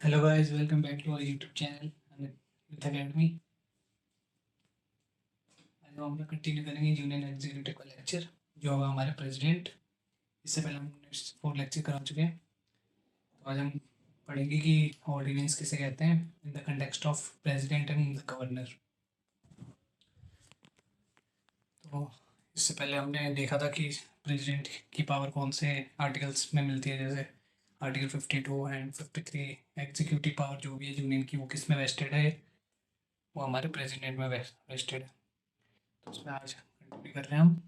Hello guys, welcome back to our YouTube channel youth academy. आज हम लोग continue करेंगे यूनियन एग्जीक्यूटिव का लेक्चर जो होगा हमारे प्रेसिडेंट। इससे पहले हम 4 लेक्चर करा चुके हैं। तो आज हम पढ़ेंगे कि ऑर्डिनेंस किसे कहते हैं in the context of president and the governor. तो इससे पहले हमने देखा था कि प्रेसिडेंट की पावर कौन से आर्टिकल्स में मिलती है, जैसे आर्टिकल 52 एंड 53। एग्जीक्यूटिव पावर जो भी है यूनियन की, वो किस में वेस्टेड है? वो हमारे प्रेसिडेंट में वेस्टेड है। तो उसमें आज कंटिन्यू कर रहे हैं हम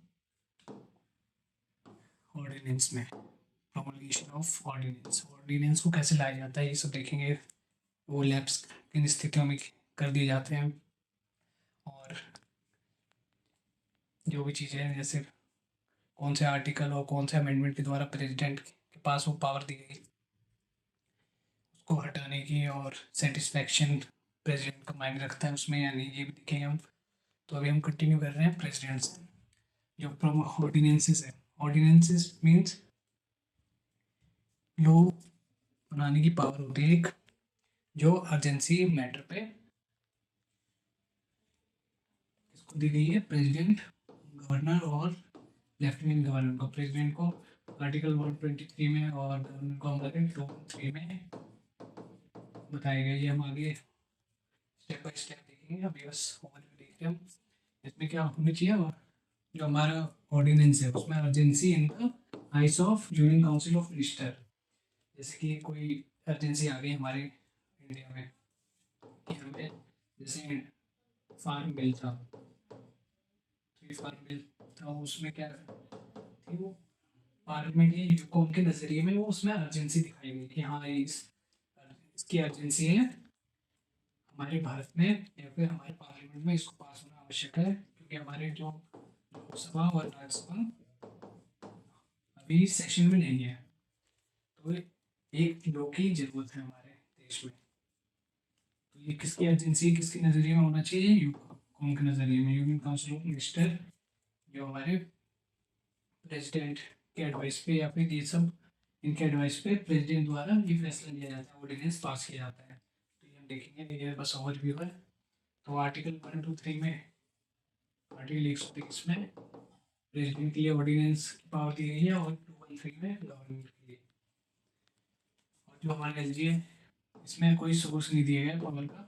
ऑर्डिनेंस में। प्रोमulgation ऑफ ऑर्डिनेंस, ऑर्डिनेंस को कैसे लाया जाता है ये सब देखेंगे। वो लैब्स किन स्थितियों में कर दिए जाते हैं, और जो भी चीज़ें हैं जैसे कौन से आर्टिकल और कौन से अमेंडमेंट के द्वारा प्रेसिडेंट के पास वो पावर दी गई उसको हटाने की, और सेटिस्फैक्शन प्रेसिडेंट का मायने रखता है उसमें या नहीं, ये भी देखेंगे हम। तो अभी हम कंटिन्यू कर रहे हैं प्रेसिडेंट से। जो ऑर्डिनेंसेस है, ऑर्डिनेंसेस मीन्स लॉ बनाने की पावर होती है एक, जो अर्जेंसी मैटर पे इसको दी गई है प्रेसिडेंट, गवर्नर और लेफ्टिनेंट गवर्नर को। प्रेसिडेंट को आर्टिकल 123 में और गवर्नर को हमारे 213 में बताया गया। ये हम आगे स्टेप बाय स्टेप देखेंगे। अभी बस ओवरव्यू देखते हैं हम। इसमें क्या होना चाहिए, जो हमारा ऑर्डिनेंस है उसमें urgency in the ice of union council of minister. जैसे कि कोई अर्जेंसी आ गई हमारे इंडिया में कि हमें, जैसे फार्म बिल था, फार्म बिल था, उसमें क्या थी वो, पार्लियामेंट ये यूको उनके नज़रिए में वो उसमें अर्जेंसी दिखाई गई कि हाँ इसकी अर्जेंसी है हमारे भारत में या फिर हमारे पार्लियामेंट में, इसको पास होना आवश्यक है क्योंकि हमारे जो लोकसभा और राज्यसभा अभी सेशन में नहीं है। तो एक लॉ की जरूरत है हमारे देश में। तो ये किसकी एजेंसी, किसके नज़रिए में होना चाहिए? यूको के नज़रिए में, यूनियन काउंसिल ऑफ मिनिस्टर, जो हमारे प्रेसिडेंट के एडवाइस पे या फिर ये सब इनके एडवाइस पे प्रेसिडेंट द्वारा ये फैसला लिया जाता है, ऑर्डिनेंस पास किया जाता है। तो ये हम देखेंगे, ये बस ओवरव्यू है। तो आर्टिकल 123 में, आर्टिकल 123 में प्रेसिडेंट के लिए ऑर्डिनेंस की पावर दी गई है, और 213 में गवर्नमेंट के लिए। और जो हमारे एल है इसमें कोई सोर्स नहीं दिया गया पावर का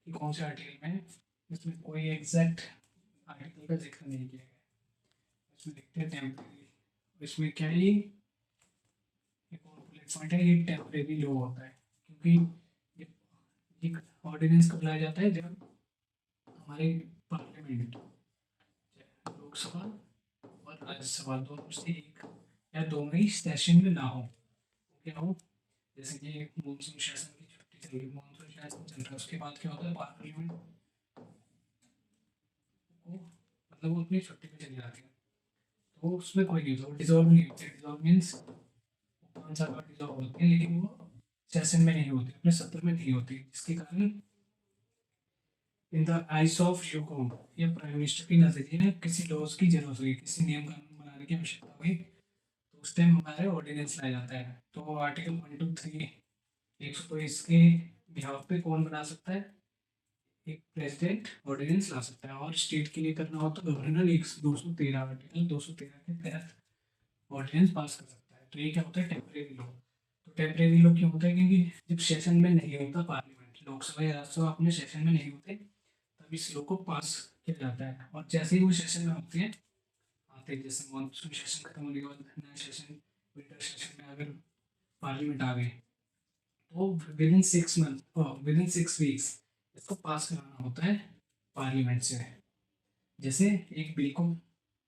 कि कौन से आर्टिकल में, इसमें कोई एग्जैक्ट आर्टिकल का जिक्र नहीं किया गया। इसमें देखते हैं टेम्परेरी, इसमें क्या है, एक और बुलेट पॉइंट है, ये टेम्परेरी लॉ होता है क्योंकि ये ऑर्डिनेंस कब लाया जाता है, जब हमारे पार्लियामेंट, लोकसभा और राज्यसभा दोनों से एक या दोनों ही सेशन में ना हो। क्या हो, जैसे कि मानसून सेशन की छुट्टी चल रही, मानसून सेशन चल रहा है, उसके बाद क्या होता है, पार्लियामेंट को मतलब वो अपनी छुट्टी पे चली जाती है। तो उसमें कोई नहीं होता, डिजॉल्व नहीं होती। डिजॉल्व मीन्स 5 साल बाद डिजॉल्व होती है, लेकिन वो सेशन में नहीं होती, अपने सत्र में नहीं होती, जिसके कारण in the ice of UCO या प्राइम मिनिस्टर की नजरिए में किसी लॉज की जरूरत हुई, किसी नियम कानून बनाने की आवश्यकता हुई, तो उस टाइम हमारे ऑर्डिनेंस लाया जाता है। तो आर्टिकल 123 122 के बिहाफ पे कौन बना सकता है, एक प्रेसिडेंट ऑर्डिनेंस ला सकता है। और स्टेट के लिए करना हो तो गवर्नर एक 213 आर्टिकल 213 के तहत ऑर्डिनेंस पास कर सकता है। तो ये क्या होता है, टेम्परेरी लॉ। तो टेम्परेरी लॉ क्यों होता है, क्योंकि जब सेशन में नहीं होता पार्लियामेंट, लोकसभा या राज्यसभा अपने सेशन में नहीं होते, तब इस लॉ को पास किया जाता है। और जैसे ही वो सेशन में होते हैं, आते हैं, जैसे मानसून सेशन खत्म होने के बाद नया सेशन, विंटर सेशन में अगर पार्लियामेंट आ गए, तो विद इन 6 वीक्स इसको पास कराना होता है पार्लियामेंट से। जैसे एक बिल को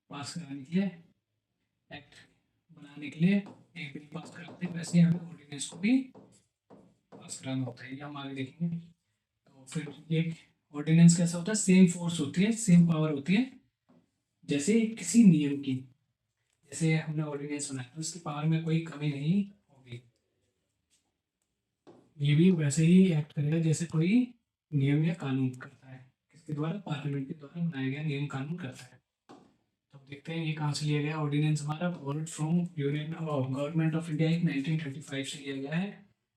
पास कराने के लिए, एक्ट बनाने के लिए एक बिल पास कराते हैं, वैसे ही हमें ऑर्डिनेंस को भी पास कराना होता है। ये हम आगे देखेंगे। तो फिर ये ऑर्डिनेंस कैसा होता है, सेम फोर्स होती है, सेम पावर होती है जैसे किसी नियम की। जैसे हमने ऑर्डिनेंस बनाया तो उसकी पावर में कोई कमी नहीं होगी, ये भी वैसे ही एक्ट करेगा जैसे कोई नियम या कानून करता है, किसके द्वारा, पार्लियामेंट के द्वारा बनाया गया नियम कानून करता है। तो देखते हैं ये कहाँ से लिया गया ऑर्डिनेंस हमारा, board from union government of India, एक 1935 से लिया गया है।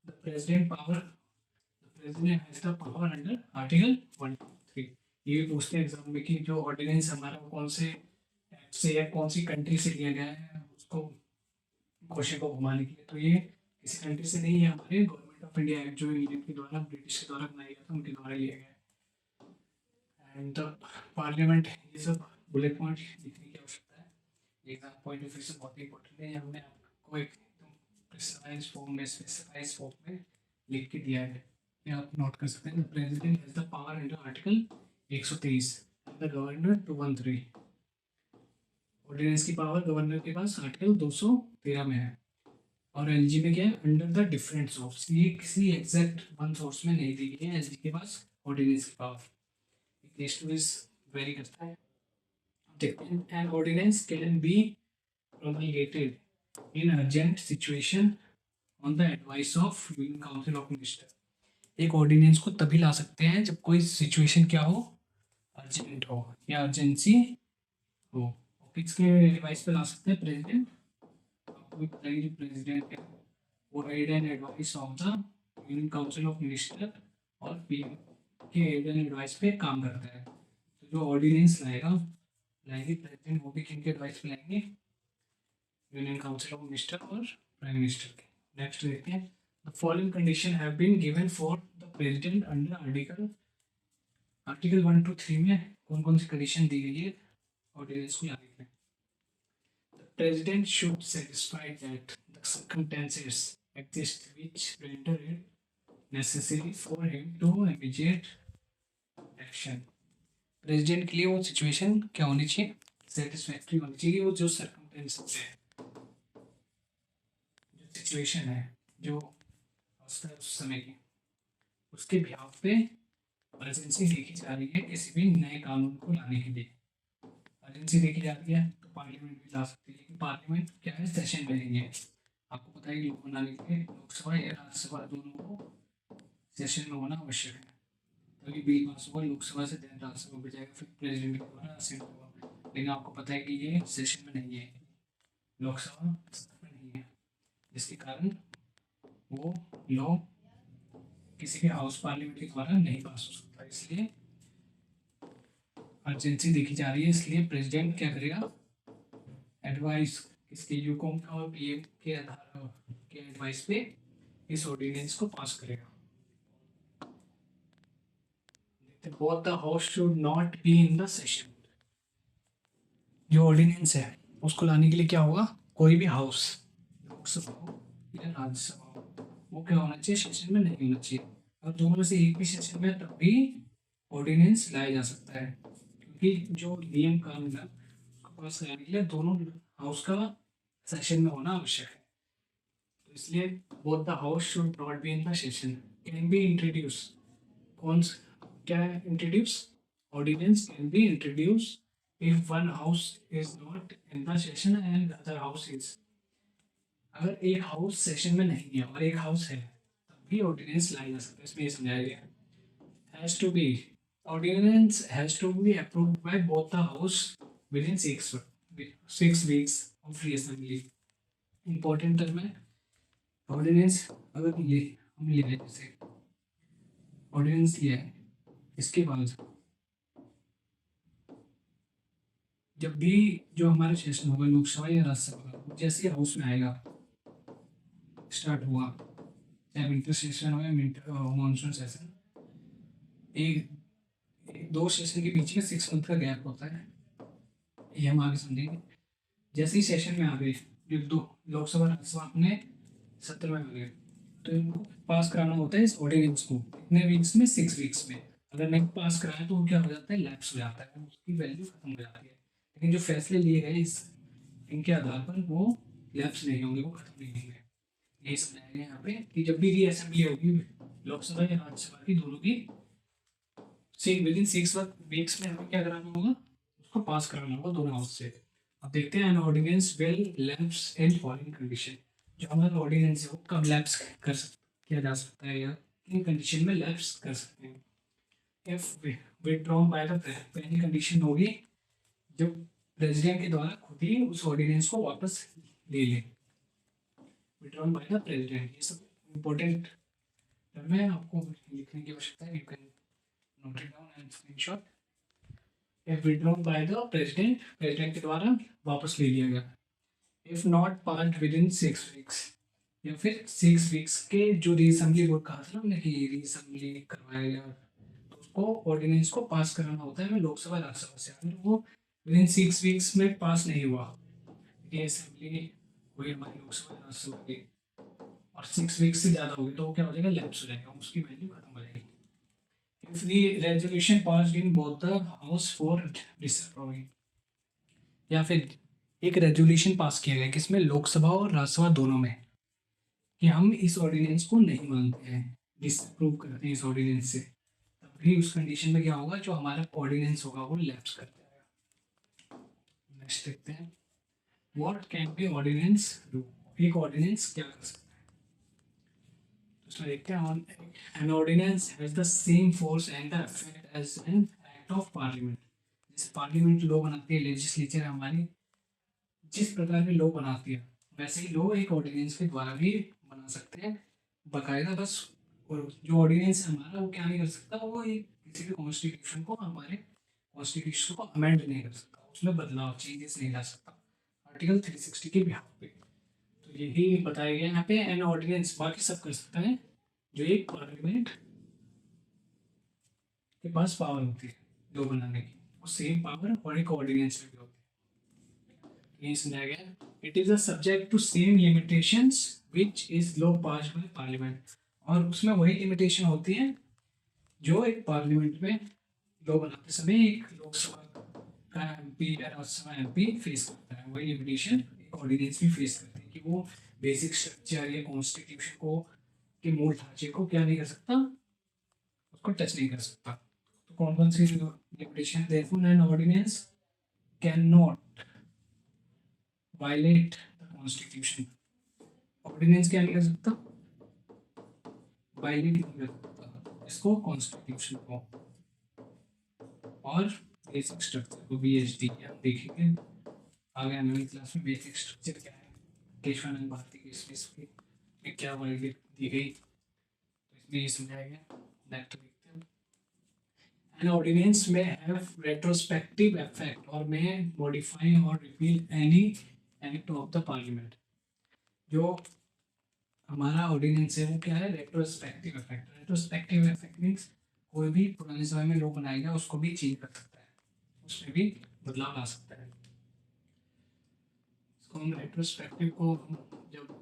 The president power, the president has the power under article 123। ये भी पूछते हैं एग्जाम में कि जो ऑर्डिनेंस हमारा वो कौन से एक्ट से या कौन सी कंट्री से लिया गया है, उसको क्वेश्चन को घुमाने के लिए। तो ये किसी कंट्री से नहीं है, हमारे गवर्नमेंट ऑफ इंडिया एक्ट जो इंडियन के द्वारा ब्रिटिश के द्वारा बनाया गया था उनके द्वारा लिया गया है। एंड पार्लियामेंट, ये सब बुलेट पॉइंट लिखने की आवश्यकता है, एग्जाम पॉइंट ऑफ व्यू से बहुत इंपॉर्टेंट है। हमने आपको एक प्रिसाइज फॉर्म में, स्पेसिफाइज फॉर्म में लिख के दिया है, ये आप नोट कर सकते हैं। The president has the power under article 123, the governor 213। Ordinance की पावर गवर्नर के पास आर्टिकल 213 में है। और एलजी में क्या है, अंडर द डिफरेंट सोर्स, ये किसी एग्जैक्ट वन सोर्स में नहीं दी गई है एलजी के पास ऑर्डिनेंस की power. Case two is vary करता है। देखते हैं, an ordinance can be promulgated in urgent situation on the advice of Union Council of Minister। एक ऑर्डिनेंस को तभी ला सकते हैं जब कोई सिचुएशन क्या हो, अर्जेंट हो या अर्जेंसी हो। किसके एडवाइस पे ला सकते हैं, प्रेसिडेंट। आपको भी पता है जो प्रेसिडेंट है वो aid and advice of the union council of minister और पीएम के एड एंड एडवाइस पे काम करता है। तो जो ऑर्डिनेंस लाएंगे प्रेसिडेंट, वो भी किनके एडवाइस पे लाएंगे, यूनियन काउंसिल ऑफ मिनिस्टर और प्राइम मिनिस्टर के। नेक्स्ट देखते हैं, the following condition have been given for the president under article 1 to 3 में कौन कौन सी कंडीशन दी गई है ऑर्डिनेंस को याद रखना। The president should satisfy that the circumstances exist which render it necessary for him to immediate action. President के लिए वो सिचुएशन क्या होनी चाहिए, सेटिस्फैक्टरी होनी चाहिए। वो जो सर्कमस्टेंसेस है, सिचुएशन है, जो अवस्था है उस समय की, उसके बिहाफ पे अर्जेंसी देखी जा रही है किसी भी नए कानून को लाने के लिए। अर्जेंसी देखी जा रही है तो पार्लियामेंट भी ला सकती है, लेकिन पार्लियामेंट क्या है, सेशन में नहीं है। आपको पता है कि लॉ बनाने के लिए लोकसभा या राज्यसभा दोनों को सेशन में होना आवश्यक है, तभी बिल पास होगा लोकसभा से, देन राज्यसभा में जाएगा, फिर प्रेसिडेंट के द्वारा असेंट होगा। लेकिन आपको पता है कि ये सेशन में नहीं है, लोकसभा में नहीं है, जिसके कारण वो लॉ किसी भी हाउस पार्लियामेंट के द्वारा नहीं पास हो सकता। इसलिए अर्जेंसी देखी जा रही है, इसलिए प्रेसिडेंट क्या करेगा, एडवाइस किसके, यूकॉम का और पीएम के आधार के एडवाइस पे इस ऑर्डिनेंस को पास करेगा। Both the house should not be in the session. जो ऑर्डिनेंस है उसको लाने के लिए क्या होगा, कोई भी हाउस, लोकसभा हो या राज्यसभा हो, वो क्या होना चाहिए, सेशन में नहीं होना चाहिए। और दोनों में से एक भी सेशन में तब भी ऑर्डिनेंस लाया जा सकता है, क्योंकि जो नियम कानून है उसको पास कराने के लिए दोनों हाउस का सेशन में होना आवश्यक है। तो इसलिए both the house should not be in the session, can be introduce. कौन क्या है introduce, ordinance can be introduce if one house is not in the session and the other house is। अगर एक हाउस सेशन में नहीं है और एक हाउस है तब भी ऑर्डिनेंस लाया जा सकता है। इसमें ये समझाया गया, has to be, ordinance has to be approved by both the house within 6 weeks of free assembly. Important term है ऑर्डिनेंस। अगर हम ले लें, जैसे ऑर्डिनेंस लिया है, इसके बाद जब भी जो हमारा सेशन होगा लोकसभा या राज्यसभा का, जैसे हाउस में आएगा, स्टार्ट हुआ, चाहे विंटर सेशन हो या मानसून सेशन, एक दो सेशन के बीच में 6 month का गैप होता है, ये हम आगे समझेंगे। जैसे ही सेशन में आ गए, जो दो लोकसभा राज्यसभा अपने सत्र में आ गए, तो इनको पास कराना होता है इस ऑर्डिनेंस को कितने वीक्स में, 6 weeks में। अगर नहीं पास कराया तो वो क्या हो जाता है, लैप्स हो जाता है, उसकी वैल्यू खत्म हो जाती है। लेकिन जो फैसले लिए गए इनके आधार पर वो लैप्स नहीं होंगे, वो खत्म नहीं होंगे। यही समझाया गया यहाँ पे कि जब भी रीअसेंबली होगी लोकसभा या राज्यसभा की, दोनों की विदिन 6 weeks में हमें क्या कराना होगा, उसको पास कराना होगा दोनों हाउस से। अब देखते हैं, an ordinance will lapse in following condition. जो हमारा ऑर्डिनेंस है वो कब लैप्स किया जा सकता है या किन कंडीशन में लैप्स कर सकते हैं। इफ विथड्रॉन बाय द, पहली कंडीशन होगी जब प्रेसिडेंट के द्वारा खुद ही उस ऑर्डिनेंस को वापस ले ले, विड्रॉन बाय द प्रेसिडेंट। ये सब इम्पोर्टेंट टर्म है, आपको लिखने की आवश्यकता है, you can note it down and screenshot. Withdrawn by the president, president के द्वारा वापस ले लिया गया। If not passed with in 6 weeks, या फिर 6 वीक्स के जो रीअसेंबली बोर्ड कहा था ना हमने कि रीअसेंबली करवाया गया, तो उसको ऑर्डिनेंस को पास कराना होता है हमें लोकसभा राज्यसभा से। अगर वो विद इन 6 वीक्स में पास नहीं हुआ, रीअसेंबली हुई हमारी लोकसभा राज्यसभा की, और 6 वीक्स से ज़्यादा हो गई, तो वो क्या हो जाएगा, लैप्स हो जाएगा, उसकी वैल्यू खत्म हो जाएगी। If the resolution passed in both the house for disapproving, या फिर एक रेजोल्यूशन पास किया गया किसमें, लोकसभा और राज्यसभा दोनों में, कि हम इस ऑर्डिनेंस को नहीं मानते हैं, डिसअप्रूव करते हैं इस ऑर्डिनेंस से, तब भी उस कंडीशन में क्या होगा, जो हमारा ऑर्डिनेंस होगा वो लैप्स कर जाएगा। नेक्स्ट देखते हैं, what can be ordinance do, एक ऑर्डिनेंस क्या कर सकता है। तो उसमें देखते हैं, an ordinance has the same force and the effect as an act of parliament. जैसे पार्लियामेंट लॉ बनाती है, लेजिस्लेचर हमारी जिस प्रकार की लॉ बनाती है, वैसे ही लॉ एक ऑर्डिनेंस के द्वारा भी बना सकते हैं बाकायदा। बस और जो ऑर्डिनेंस है हमारा, वो क्या नहीं कर सकता, वो एक किसी भी कॉन्स्टिट्यूशन को, हमारे कॉन्स्टिट्यूशन को अमेंड नहीं कर सकता, उसमें बदलाव चेंजेस नहीं ला सकता आर्टिकल 360 के बिहाफ पे। तो यही बताया गया यहाँ पे, एन ऑर्डिनेंस बाकी सब कर सकता है जो एक पार्लियामेंट के पास पावर होती है लॉ बनाने की, वो सेम पावर और एक ऑर्डिनेंस में भी होती है। ये समझाया गया, it is a subject to same limitations which is law passed by parliament, और उसमें वही लिमिटेशन होती है जो एक पार्लियामेंट में लॉ बनाते समय एक लोकसभा का एमपी या राज्यसभा एमपी फेस करता है, वही लिमिटेशन एक ऑर्डिनेंस भी फेस करती है, कि वो बेसिक स्ट्रक्चर या कॉन्स्टिट्यूशन को के मूल ढांचे को क्या नहीं कर सकता, उसको टच नहीं कर सकता। तो कौन कौन सी limitation, therefore an ordinance can not violate the constitution, ordinance क्या नहीं कर सकता, वायलेट नहीं कर सकता इसको, कॉन्स्टिट्यूशन को और बेसिक स्ट्रक्चर को, बीएसडी हम देखेंगे आगे आने वाली क्लास में बेसिक स्ट्रक्चर क्या है, केशवानंद भारती की इसमें क्या वर्ग दी गई, तो इसमें ये समझाया गया। नेक्स्ट देखते हैं, एन ऑर्डिनेंस में हैव रेट्रोस्पेक्टिव इफेक्ट और में मॉडिफाई और repeal any act of the parliament. जो हमारा ऑर्डिनेंस है वो क्या है, retrospective effect. Retrospective effect means कोई भी पुराने समय में लॉ बनाया गया उसको भी चेंज कर सकता है, उसमें भी बदलाव ला सकता है। इसको हम रेट्रोस्पेक्टिव को जब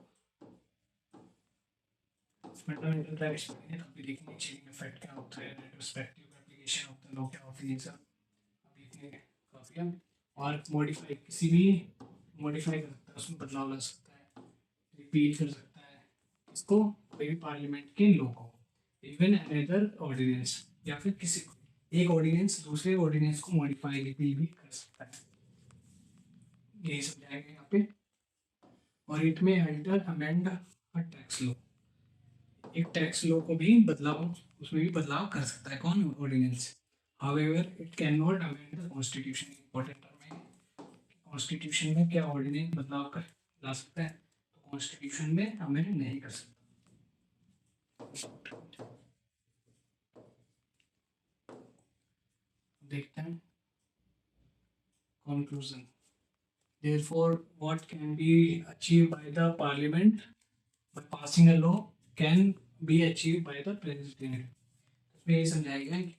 फंडामेंटल राइट्स पढ़ेंगे तब भी देखेंगे चेंजिंग इफेक्ट क्या होता है, retrospective application of the law क्या होती है, सब अभी इतने काफी है। और मॉडिफाई, किसी भी मॉडिफाई कर सकता है, उसमें बदलाव ला सकता है, रिपील कर सकता है इसको, कोई भी पार्लियामेंट के लॉ को, इवन अनदर ऑर्डिनेंस, या फिर किसी एक ऑर्डिनेंस दूसरे ऑर्डिनेंस को मॉडिफाई रिपील भी कर सकता है। यही समझाएंगे यहाँ पे। और इट में alter amend a tax law, एक टैक्स लॉ को भी बदलाव, उसमें भी बदलाव कर सकता है कौन, ordinance. However it can not amend the constitution, important term है, कॉन्स्टिट्यूशन में क्या ऑर्डिनेंस बदलाव कर ला सकता है, तो कॉन्स्टिट्यूशन में अमेंड नहीं कर सकता। देखते हैं conclusion, therefore what can be achieved by the parliament by passing a law can be achieved by the president। इसमें ये समझाएगा कि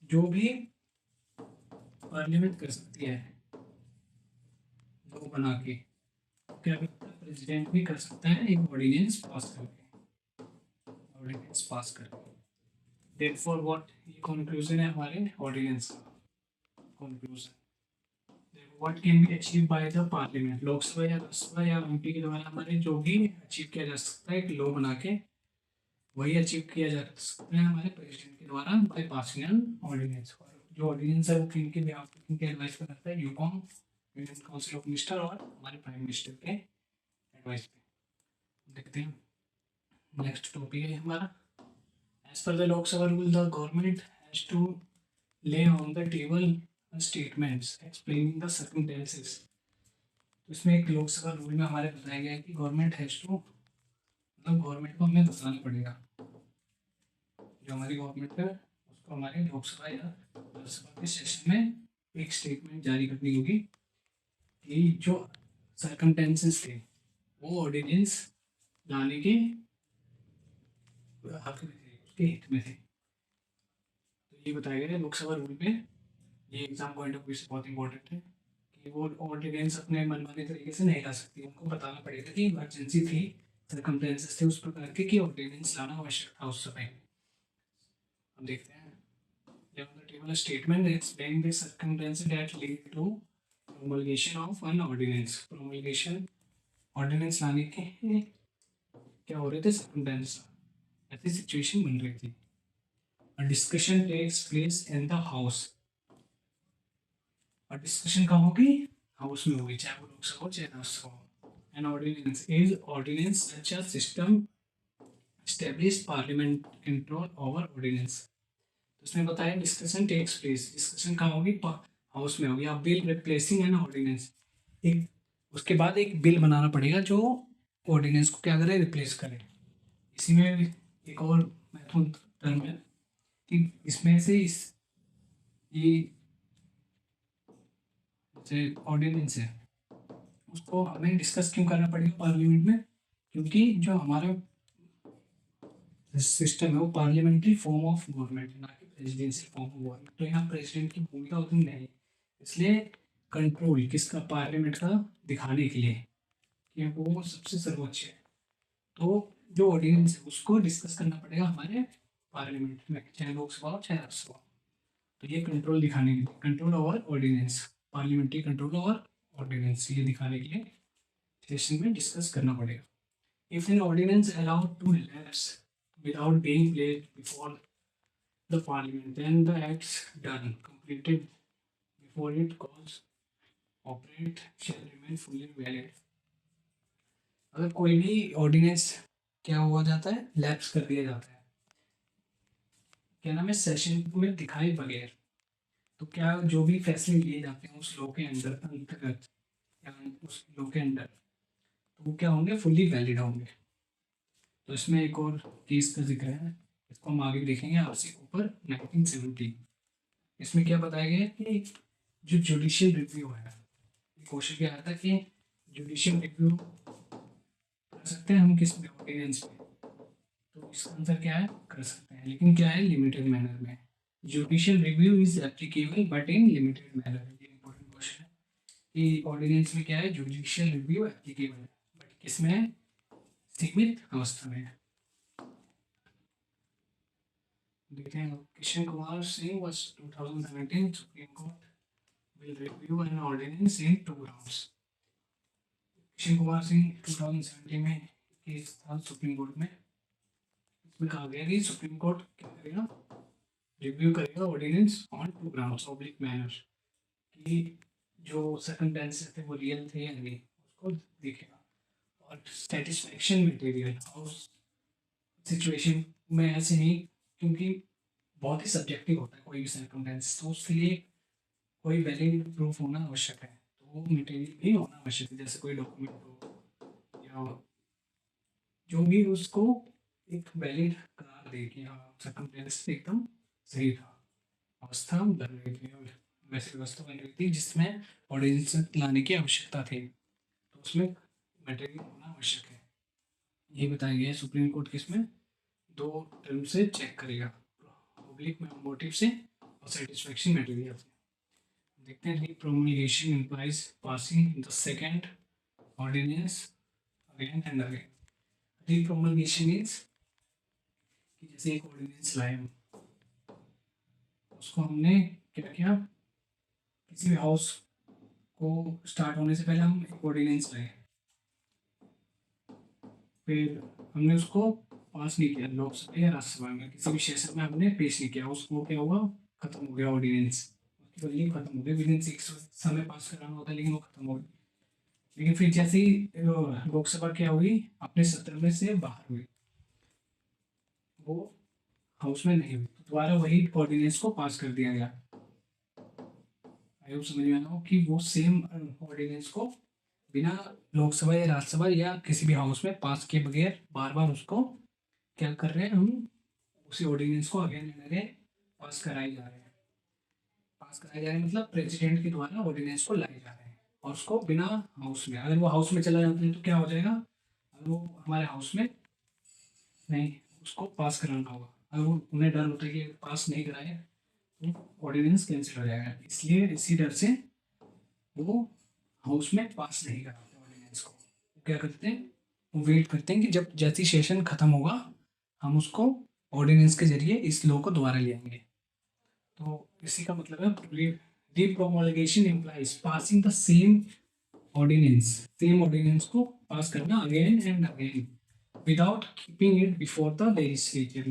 जो भी पार्लियामेंट कर सकती है लॉ बना के, क्या करता है प्रेसिडेंट भी कर सकता है एक ऑर्डिनेंस पास करके, ऑर्डिनेंस पास करके। therefore what, ये कंक्लूजन है हमारे ऑर्डिनेंस का conclusion. What can be achieve by the parliament, Lok Sabha या राज्यसभा या एमपी के द्वारा हमारे जो भी अचीव किया जा सकता है एक लॉ बना के, वही अचीव किया जा सकता है हमारे प्रेसिडेंट के द्वारा बाय पासिंग एन ऑर्डिनेंस। जो ऑर्डिनेंस है वो किनके बिहाफ पे, किनके एडवाइस पे करता है, यूकॉम यूनियन काउंसिल ऑफ मिनिस्टर और हमारे प्राइम मिनिस्टर के एडवाइस पे। देखते हैं नेक्स्ट टॉपिक है हमारा, as per the Lok Sabha rule the government has to lay on the table statements explaining the circumstances. तो इसमें एक लोकसभा रूल में हमारे बताया गया है कि गवर्नमेंट हैज टू, मतलब गवर्नमेंट को हमें बताना पड़ेगा, जो हमारी गवर्नमेंट है उसको हमारे लोकसभा या राज्यसभा के सेशन में एक स्टेटमेंट जारी करनी होगी कि जो सर्कमस्टेंसेस थे वो ऑर्डिनेंस लाने के हक में थे, उसके हित में थे। तो ये बताया गया है लोकसभा रूल में, ये एग्जाम पॉइंट ऑफ व्यू से बहुत इंपॉर्टेंट है कि वो ऑर्डिनेंस अपने मनमाने तरीके से नहीं ला सकती, उनको बताना पड़ेगा कि इमरजेंसी थी, सर्कमस्टेंसेस थे उस प्रकार के कि ऑर्डिनेंस लाना आवश्यक था उस समय। हम देखते हैं table statement explain the circumstances that lead to promulgation of an ordinance. Promulgation ordinance लाने के क्या हो रहे थे, सर्कमस्टेंसेस ऐसी सिचुएशन बन रही थी। Discussion takes place in the house, और डिस्कशन कहाँ होगी, हाउस में होगी, चाहे वो लोकसभा हो चाहे राज्यसभा हो। An ordinance is ordinance such a system establish parliament control over ordinance. तो उसने बताया डिस्कशन टेक्स प्लेस, डिस्कशन कहाँ होगी, हाउस में होगी। अब बिल रिप्लेसिंग एन ऑर्डिनेंस, एक उसके बाद एक बिल बनाना पड़ेगा जो ऑर्डिनेंस को क्या करे, रिप्लेस करे। इसी में एक और महत्वपूर्ण टर्म है कि इसमें से इस ये जो ऑर्डिनेंस है उसको हमें डिस्कस क्यों करना पड़ेगा पार्लियामेंट में, क्योंकि जो हमारा सिस्टम है वो पार्लियामेंट्री फॉर्म ऑफ गवर्नमेंट है, ना कि प्रेसिडेंशियल फॉर्म ऑफ गवर्नमेंट। तो यहाँ प्रेसिडेंट की भूमिका उतनी नहीं, इसलिए कंट्रोल किसका, पार्लियामेंट का, दिखाने के लिए कि वो सबसे सर्वोच्च है। तो जो ऑर्डिनेंस है उसको डिस्कस करना पड़ेगा हमारे पार्लियामेंट में, चाहे लोकसभा हो चाहे राज्यसभा। तो ये कंट्रोल दिखाने के लिए, control over ordinance, parliamentary control over ordinance, ये दिखाने के लिए सेशन में डिस्कस करना पड़ेगा। If an ordinance allowed to lapse without being placed before the parliament, then the acts done completed before it calls operate shall remain fully valid। अगर कोई भी ऑर्डिनेंस क्या हुआ जाता है, लैप्स कर दिया जाता है, क्या नाम है, सेशन में दिखाए बगैर, तो क्या जो भी फैसले लिए जाते हैं उस लॉ के अंतर्गत या उस लॉ के अंडर, तो वो क्या होंगे, फुल्ली वैलिड होंगे। तो इसमें एक और केस का जिक्र है, इसको हम आगे देखेंगे आपसे ऊपर 1970। इसमें क्या बताया गया है कि जो जुडिशियल रिव्यू है, क्वेश्चन क्या आया था कि जुडिशियल रिव्यू कर सकते हैं हम किस में, ऑर्डिनेंस में, तो इसका आंसर क्या है, कर सकते हैं, लेकिन क्या है, लिमिटेड मैनर में। Judicial review is applicable but in limited manner. ये इंपॉर्टेंट क्वेश्चन है कि ऑर्डिनेंस में क्या है, जुडिशियल रिव्यू एप्लीकेबल है बट किसमें है, सीमित अवस्था में। देखते हैं, Kishan Kumar Singh was 2017 supreme court will review an ordinance in 2 rounds। Kishan Kumar Singh 2017 में केस था सुप्रीम कोर्ट में, इसमें कहा गया कि सुप्रीम कोर्ट क्या करेगा, रिव्यू करेगा ordinance on 2 grounds oblique manner, कि जो सर्कमस्टेंसेस थे वो रियल थे या नहीं, उसको देखेगा। और सेटिस्फैक्शन मटेरियल और सिचुएशन में ऐसे नहीं, क्योंकि बहुत ही सब्जेक्टिव होता है कोई भी सर्कमस्टेंसेस, तो उसके लिए कोई वैलिड प्रूफ होना आवश्यक है, तो वो मटेरियल भी होना आवश्यक है, जैसे कोई डॉक्यूमेंट हो या जो भी उसको एक वैलिड करार दे कि हाँ सर्कमस्टेंसेस एकदम सही था, अवस्था बन रही थी, वैसी व्यवस्था बन रही थी जिसमें ऑर्डिनेंस लाने की आवश्यकता थी, तो उसमें मटेरियल होना आवश्यक है। ये बताया गया है सुप्रीम कोर्ट किसमें, 2 टर्म से चेक करेगा, पब्लिक मोटिव से और सेटिस्फैक्शन मटेरियल से। देखते हैं, promulgation implies passing the second ordinance again and again। Repromulgation is कि जैसे एक ऑर्डिनेंस लाए हम, उसको हमने क्या किया, किसी भी हाउस को स्टार्ट होने से पहले हम एक ऑर्डिनेंस लाए, फिर हमने उसको पास नहीं किया लोकसभा या राज्यसभा में, किसी भी सेशन में हमने पेश नहीं किया, उसको क्या हुआ, खत्म हो गया ऑर्डिनेंस, उसकी वैल्यू खत्म हो गई, विदिन 6 समय पास कराना होता है लेकिन वो खत्म हो गई। लेकिन फिर जैसे ही लोकसभा क्या हुई, अपने सत्र में से बाहर हुई, वो हाउस में नहीं हुई, तो दोबारा वही ऑर्डिनेंस को पास कर दिया गया। आई होप समझ में आया हो कि वो सेम ऑर्डिनेंस को बिना लोकसभा या राज्यसभा या किसी भी हाउस में पास किए बगैर बार बार उसको क्या कर रहे हैं हम, उसी ऑर्डिनेंस को अगेन एंड अगेन पास कराई जा रहे हैं। पास कराया जा रहा है मतलब प्रेसिडेंट के द्वारा ऑर्डिनेंस को लाए जा रहे हैं और उसको बिना हाउस में, अगर वो हाउस में चला जाता है तो क्या हो जाएगा, अगर वो हमारे हाउस में नहीं, उसको पास कराना होगा, अगर वो उन्हें डर होता है कि पास नहीं कराए तो ऑर्डिनेंस कैंसिल हो जाएगा, इसलिए इसी डर से वो हाउस में पास नहीं कराते ऑर्डिनेंस को। वो क्या करते हैं, वो वेट करते हैं कि जब जैसी सेशन खत्म होगा हम उसको ऑर्डिनेंस के जरिए इस लॉ को दोबारा ले आएंगे। तो इसी का मतलब है रीप्रोमulgation implies passing the same ordinance को पास करना again and again without keeping it before the legislature,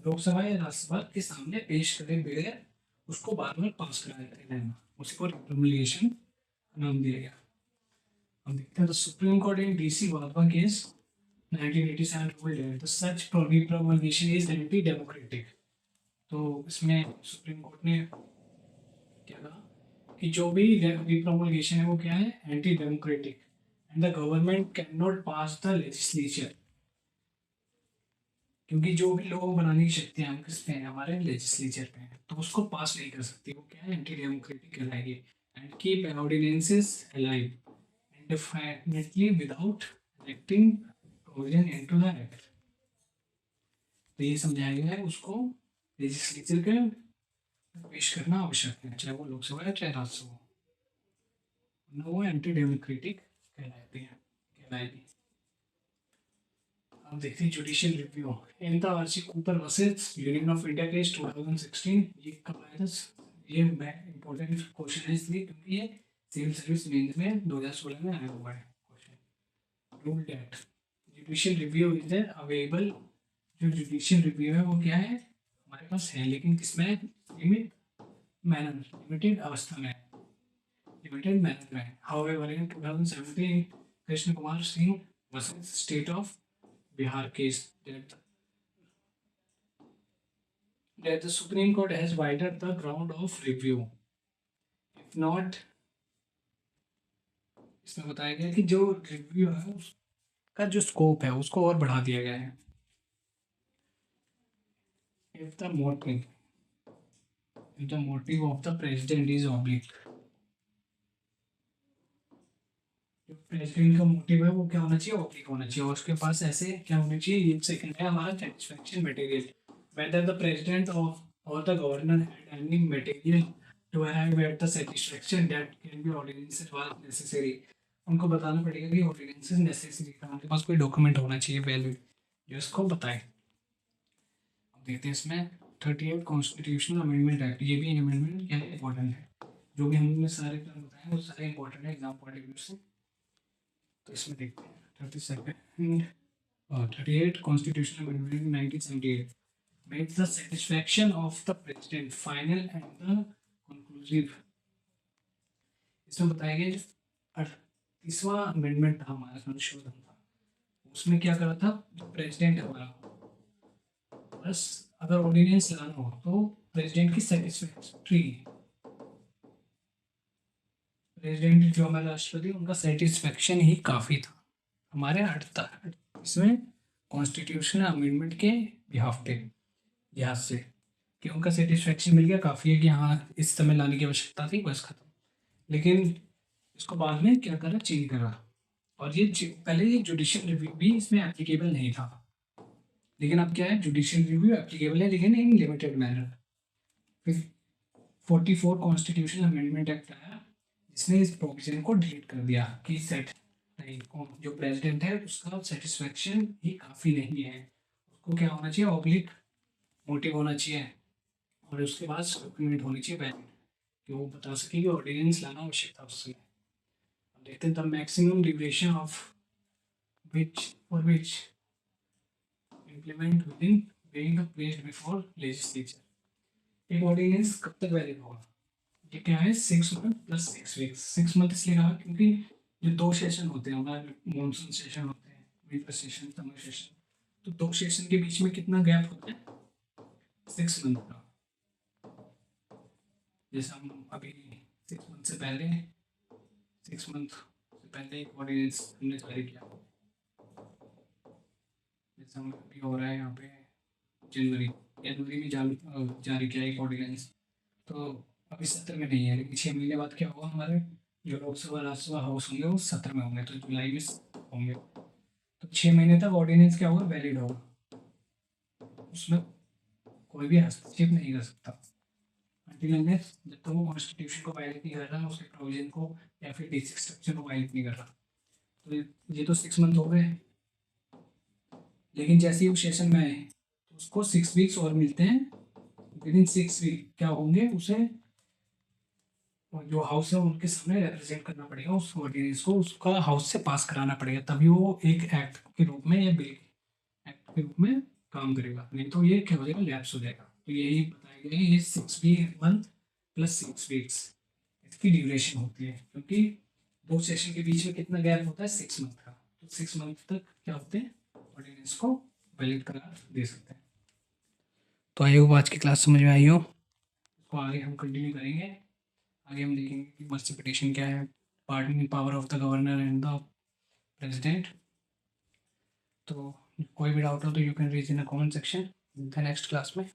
Lok Sabha या राज्यसभा के सामने पेश करे बगैर उसको बार बार पास कराते रहना, उसी को रीप्रोमulgation नाम दिया गया। अब देखते हैं, तो supreme court in DC Wadhwa case 1987 ruled that the such repromulgation is anti democratic। तो इसमें सुप्रीम कोर्ट ने क्या कहा कि जो भी रिप्रोमulgation है वो क्या है, anti democratic, and the government can not pass the legislature, क्योंकि जो भी लोग बनाने की शक्तियां हम किस पे हैं, हमारे लेजिस्लेचर पे हैं, तो उसको पास नहीं कर सकती, वो क्या है, एंटी डेमोक्रेटिक कहलाएगी। And keep ordinances alive indefinitely without enacting provision into the act। तो ये समझाया गया है उसको लेजिस्लेचर के पेश करना आवश्यक है, चाहे वो लोकसभा या चाहे राज्यसभा, वरना वो एंटी डेमोक्रेटिक कहलाएगी। अब देखते हैं judicial review in the RC Cooper versus union of India case 2016। ये कब आया था, ये इंपॉर्टेंट क्वेश्चन है इसलिए क्योंकि ये सिविल सर्विस मेंस में 2016 में आया हुआ है question. Rule that judicial review is available, जो जुडिशियल रिव्यू है वो क्या है, हमारे पास है, लेकिन किसमें है, लिमिटेड अवस्था में, लिमिटेड मैनर में। However in 2017 Krishna Kumar Singh versus state of Bihar case that the Supreme Court has widened the ground of review if not, इसमें बताया गया कि जो रिव्यू है उसका जो स्कोप है उसको और बढ़ा दिया गया है। if the motive of the president is oblique, जो प्रेसिडेंट का मोटिव है वो क्या होना चाहिए, ऑब्लिक होना चाहिए, और उसके पास ऐसे क्या होना चाहिए, ये सेकंड है हमारा satisfaction material, whether the president or the governor had any material to arrive at the satisfaction that can be ordinances was necessary। उनको बताना पड़ेगा कि ऑर्डिनेंसेस नेसेसरी था, उनके पास कोई डॉक्यूमेंट होना चाहिए वैलिड जो इसको बताए। अब देखते हैं इसमें 38 कॉन्स्टिट्यूशनल अमेंडमेंट एक्ट, ये भी अमेंडमेंट क्या है, इंपॉर्टेंट है, जो भी हमने सारे टर्म बताए वो सारे इंपॉर्टेंट है एग्जाम पॉइंट ऑफ व्यू से। तो इसमें देखते हैं 38 constitutional amendment 1978 makes the satisfaction of the president final and the conclusive। इसमें बताया गया जो 38वां अमेंडमेंट था हमारा, संशोधन था, उसमें क्या करा था, जो प्रेसिडेंट है हमारा, बस अगर ऑर्डिनेंस लाना हो तो प्रेसिडेंट की सेटिस्फैक्ट्री, प्रेसिडेंट जो हमारे राष्ट्रपति उनका सेटिस्फैक्शन ही काफ़ी था हमारे इसमें कॉन्स्टिट्यूशनल अमेंडमेंट के बिहाफ पे, लिहाज से कि उनका सेटिस्फैक्शन मिल गया, काफ़ी है कि हाँ इस समय लाने की आवश्यकता थी, बस खत्म। लेकिन इसको बाद में क्या करा, चेंज करा, और ये पहले ये जुडिशियल रिव्यू भी इसमें एप्लीकेबल नहीं था, लेकिन अब क्या है, जुडिशियल रिव्यू एप्लीकेबल है लेकिन इन लिमिटेड मैनर। फिर 44 कॉन्स्टिट्यूशनल अमेंडमेंट एक्ट आया जिसने इस प्रोविजन को डिलीट कर दिया कि सेट नहीं, जो प्रेसिडेंट है उसका सेटिस्फैक्शन ही काफ़ी नहीं है, उसको क्या होना चाहिए, ऑब्लिक मोटिव होना चाहिए, और उसके बाद डॉक्यूमेंट होनी चाहिए वैलिड कि वो बता सके कि ऑर्डिनेंस लाना आवश्यक था उस समय। अब देखते हैं the maximum duration of which implement within being placed before legislature. एक ऑर्डिनेंस कब तक वैलिड होगा, ये क्या है, 6 मंथ प्लस 6 वीक्स। 6 मंथ इसलिए कहा क्योंकि जो 2 सेशन होते हैं हमारे, मॉनसून सेशन होते हैं, विंटर सेशन, समर सेशन, तो 2 सेशन के बीच में कितना गैप होता है, 6 मंथ का। जैसे हम अभी 6 मंथ से पहले 6 मंथ से पहले एक ऑर्डिनेंस हमने जारी किया, जैसा हमें अभी हो रहा है यहाँ पे जनवरी में जारी किया एक ऑर्डिनेंस। तो अभी सत्र में नहीं है, लेकिन 6 महीने बाद क्या होगा, हमारे जो लोकसभा राज्यसभा हाउस होंगे वो सत्र में होंगे, तो जुलाई में होंगे। तो 6 महीने तक ऑर्डिनेंस क्या होगा, वैलिड होगा, उसमें कोई भी हस्तक्षेप नहीं कर सकता until unless जब तक वो कॉन्स्टिट्यूशन को वायलेट नहीं कर रहा, उसके प्रोविजन को या फिर बेसिक स्ट्रक्चर को वायलेट नहीं कर रहा। तो ये तो 6 मंथ हो गए, लेकिन जैसे ही वो सेशन में आए तो उसको 6 वीक्स और मिलते हैं। विद इन 6 वीक क्या होंगे, उसे जो हाउस है उनके सामने रिप्रेजेंट करना पड़ेगा उस ऑर्डिनेंस को, उसका हाउस से पास कराना पड़ेगा, तभी वो एक एक्ट के रूप में या बिल एक्ट के रूप में काम करेगा, नहीं तो ये क्या हो जाएगा, लैप्स हो जाएगा। तो यही बताया गया है, ये 6 मंथ प्लस 6 वीक्स इसकी ड्यूरेशन होती है, क्योंकि 2 सेशन के बीच में कितना गैप होता है, 6 मंथ का। तो 6 मंथ तक क्या होते हैं, ऑर्डिनेंस को वैलिड करार दे सकते हैं। तो आई होप आज की क्लास समझ में आई हो। इसको आगे हम कंटिन्यू करेंगे, आगे हम देखेंगे कि प्रेसिपिटेशन क्या है, pardoning power of the governor and the president. तो कोई भी डाउट हो तो you can raise in a comment section the next class में।